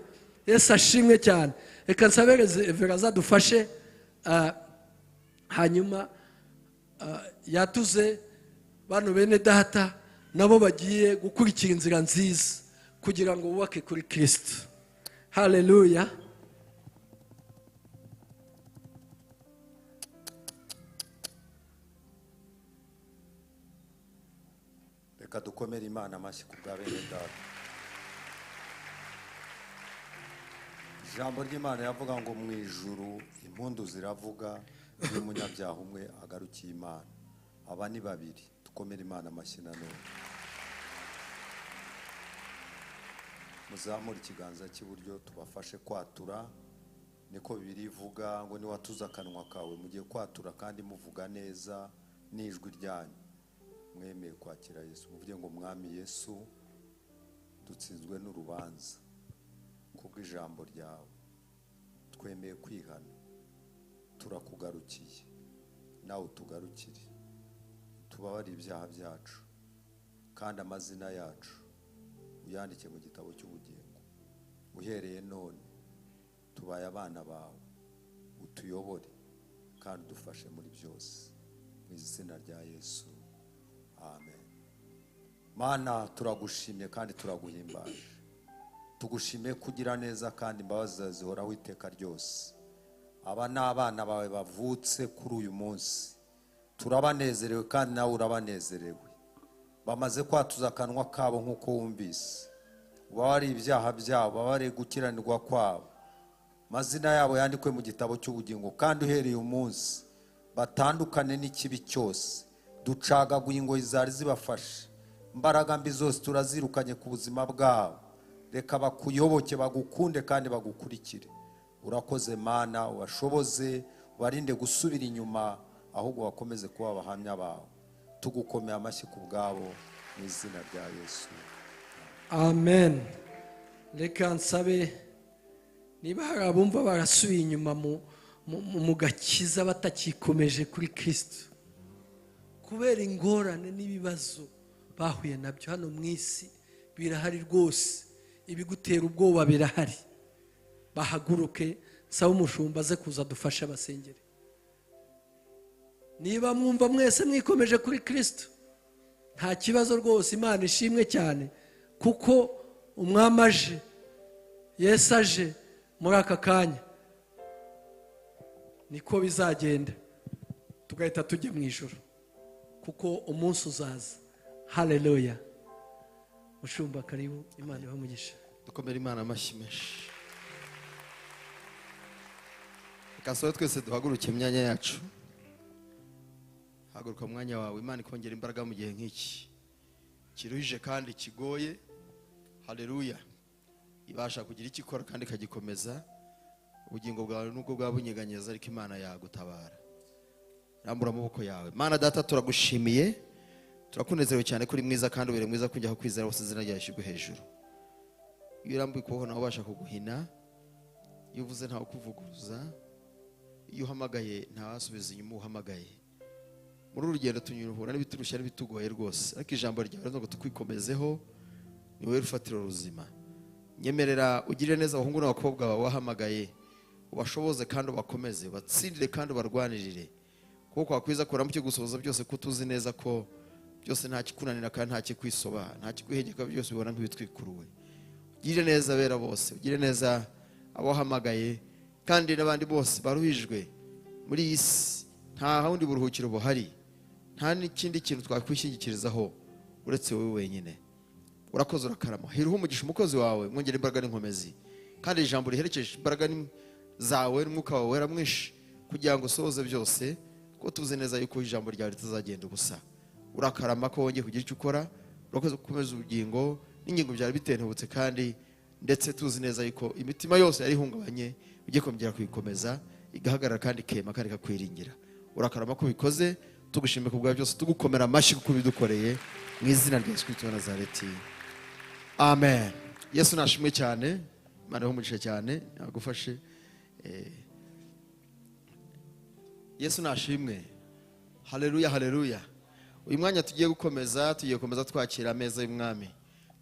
Yesu ashimwe cyane. Reka nsabe Vera zadufashe, hanyuma yatuze bano bene data nabo bagiye gukurikira inzira nziza kugira ngo bubake kuri Kristo. Haleluya. Reka dukomere Imana amashyi ku bwa bene data. Ijambo ry'Imana yavuga ngo mu ijuru impundu ziravuga iyo umunyabyaha umwe agarukiye Imana. Aba ni babiri. Dukomere Imana amashyi nanone. Muzamure ikiganza cy'iburyo tubafashe kwatura. Niko Bibiliya ivuga ngo niwatuza akanwa kawe mugiye kwatura kandi muvuga neza n'ijwi ryanyu. Mwemeye kwakira Yesu. Muvuge ngo Mwami Yesu, dutsinzwe n'urubanza kubw'ijambo ryawe. Twemeye kwihana. Turakugarukiye. Nawe tugarukire. Tubabare ibyaha byacu. Kandi amazina yacu uyandike mu gitabo cy'ubugingo. Uhereye none tubaye abana bawe. Utuyobore kandi dufashe muri byose. Mu izina rya Yesu. Amen. Mana, turagushimye kandi turaguhimbaje. Tugushimiye kugira neza kandi imbabazi zihoraho iteka ryose. Aba ni abana bawe bavutse kuri uyu munsi. Turabanezerewe kandi nawe urabanezerewe. Bamaze kwatuza akanwa kabo nk'uko wumvise. Ubabare ibyaha byabo, ubabare gukiranirwa kwabo. Mazina yabo yandikwe mu gitabo cy'ubugingo, kandi uhereye umunsi batandukane n'ikibi cyose. Ducagaguye ingoyi zari zibafashe. Imbaraga mbi zose turazirukanye ku buzima bwabo. Reka bakuyoboke, bagukunde kandi bagukurikire. Urakoze Mana, ubashoboze, ubarinde gusubira inyuma, ahubwo bakomeze kuba abahamya bawe. Tugukomeye amashyi ku bwabo mu izina rya Yesu. Amen. Reka nsabe niba hari abumva barasubiye inyuma mu gakiza batakikomeje kuri Kristo kubera ingorane n'ibibazo bahuye nabyo hano mu isi, birahari rwose. Ibigutera ubwoba birahari. Bahaguruke, saba umushumba aze kuza dufashe abasengere. Niba mwumva mwese mwikomeje kuri Kristo, nta kibazo rwose. Imana ishimwe cyane kuko umwami aje, Yesu aje muri aka kanya niko bizagenda, tugahita tujya mu ijoro, kuko umunsi uzaza. Haleluya. Mushumba karibu, Imana ibahe umugisha. dukomere Imana amashyi menshi. Reka twese duhaguruke mu myanya yacu. Haguruka mu mwanya wawe, Imana ikongera imbaraga mu gihe nk'iki kiruhije kandi kigoye. Haleluya. Ibasha kugira icyo ikora kandi ikagikomeza. Ubugingo bwawe nubwo bwabunyeganyeza, ariko Imana yagutabara. Rambura amaboko yawe. Mana Data, turagushimiye, turakunezerewe cyane kuri mwiza kandi ubere mwiza kujyaho kwizera bose, izina ryawe rishyirwe hejuru. Iyo urambuye ukuboko nawe ubasha kuguhina, iyo uvuze ntawe ukuvuguruza, iyo uhamagaye ntawasubiza inyuma uhamagaye. Muri uru rugendo tunyurahura n'ibiturushya n'ibitugoye rwose, ariko ijambo ryawe ngo tukwikomezeho, ni wowe rufatiro ruzima. Nyemerera ugirire neza abahungu n'abakobwa bawe wahamagaye, ubashoboze kandi ubakomeze, batsindire kandi ubarwanirire, kuko wakwiza kuramo icyo gusohoza byose, ko tuzi neza ko byose nta kikunanira kandi nta kikwisoba, nta kikwihegeka, byose ubibona nk'ibitwikuruwe. Ugirire neza abera bose, ugirire neza abahamagaye, kandi n'abandi bose baruhijwe muri iyi si. Nta wundi buruhukiro buhari, nta n'ikindi kintu twakwishingikirizaho uretse wowe wenyine. Urakoze, urakarama. Hiruha umugisha umukozi wawe, mwongere imbaraga n'inkomezi, kandi ijambo riherekeje imbaraga zawe n'umwuka wawe wera mwinshi, kugira ngo usohoze byose, ko tuzi neza yuko ijambo ryawe ritazagenda ubusa. Urakarama ko wongeye kugira icyo ukora. Urakoze gukomeza ubugingo n'ingingo byari bitentebutse, kandi ndetse tuzi neza yuko imitima yose yari ihungabanye ugiye kongera kuyikomeza, igahagarara kandi ikema kandi ikakwiringira. Urakarama ko bikoze, tugushimire ku bwa byose, tugukomera amashyi kuko bidukoreye, mu izina rya Yesu Kristo wa Nazareti. Amen. Yesu nashimwe cyane, Imana ihumugishe cyane, agufashe. Yesu nashimwe. Haleluya, haleluya. Uyu mwanya tugiye gukomeza twakira ameza y'umwami,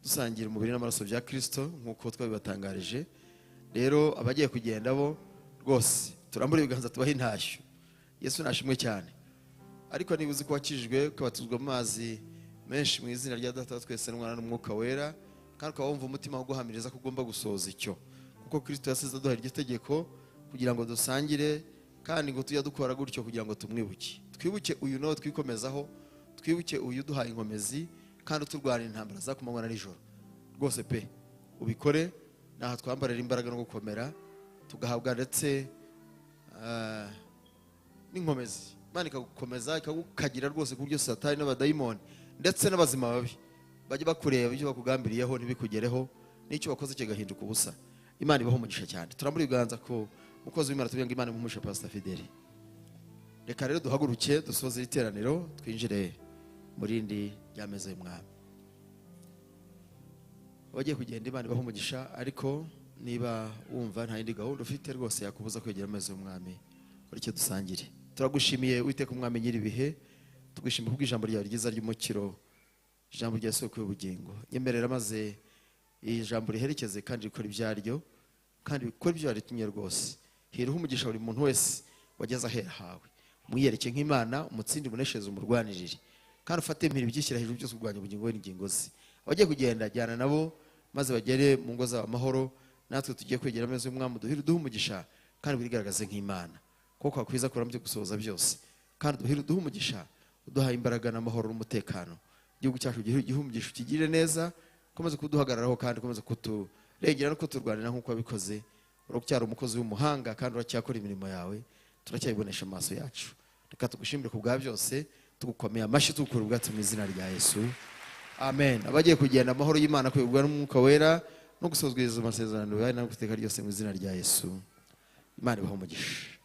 dusangira umubiri n'amaraso bya Kristo nk'uko twabibatangarije. Rero abagiye kugenda bo rwose turambura ibiganza tubaha intashyo. Yesu nashimwe cyane. Ariko niba uzi ko wakijijwe, ukabatizwa mu mazi menshi mu izina rya Data twese n'Umwana n'Umwuka wera, kandi ukaba wumva umutima wo guhamiriza ko ugomba gusohoza icyo, kuko Kristo yasize aduha iryo tegeko kugira ngo dusangire, kandi ngo tujya dukora gutyo kugira ngo tumwibuke. Twibuke uyu nawe twikomezaho, twibuke uyu duhaye inkomezi, kandi turwana intambara za kumanywa na nijoro. Rwose pe ubikore, naho twambarira imbaraga no gukomera, tugahabwa ndetse n'inkomezi. Imana ikagukomeza, ikagukagira rwose ku buryo Satani n'abadayimoni ndetse n'abazima babi bajye bakureba ibyo bakugambiriyeho ntibikugereho, n'icyo wakoze kigahinduka ubusa. Imana ibaho umugisha cyane. Turambura ibiganza ko mukozi w'Imana tubiye ngo Imana imuhumuje Pastor Fideli. Reka rero duhaguruke dusoze iteraniro, twinjire muri indi ryameze y'umwami. Wagiye kugenda, Imana ibaho umugisha, ariko niba wumva nta yindi gahunda ufite rwose yakubuza kwegera ameze y'umwami, ureke dusangire. Turagushimiye Uwiteka umwami nyiribihe, tugushimiye kubwo ijambo ryawe ryiza ry'umukiro, ijambo rya soko y'ubugingo. Nyemerera maze ijambo riherekeze kandi rikora ibyaryo, kandi bikora ibyo waritumye rwose. Hiruha umugisha buri muntu wese wageze ahera hawe, mwiyereke nk'Imana, umutsindi umuneshereze, umurwanirire, kandi ufate impiri byishyira hejuru byose kurwanya ubugingo we n'ingingo ze. Abagiye kugenda jyana nabo maze bagere mu ngo zabo amahoro. Natwe tugiye kwegera ameza y'umwami, duhe umugisha kandi wigaragaze nk'Imana, kuko wakwiza kuramo byo gusohoza byose, kandi duhe umugisha, uduhaye imbaraga n'amahoro n'umutekano. Igihugu cyacu gihe umugisha, ukigire neza, komeza kuduhagararaho kandi komeza kuturengera no kuturwanira nk'uko wabikoze. Uracyari umukozi w'umuhanga kandi uracyakora imirimo yawe, turacyayibonesha amaso yacu. Reka tugushimire ku bwa byose, tugukomeye amashyi, tugukura ubwatsi mu izina rya Yesu. Amen. Abagiye kugenda amahoro y'Imana kuyobwa n'Umwuka wera no gusozwa amasezerano yawe no guteka ryose mu izina rya Yesu. Imana ibahe umugisha.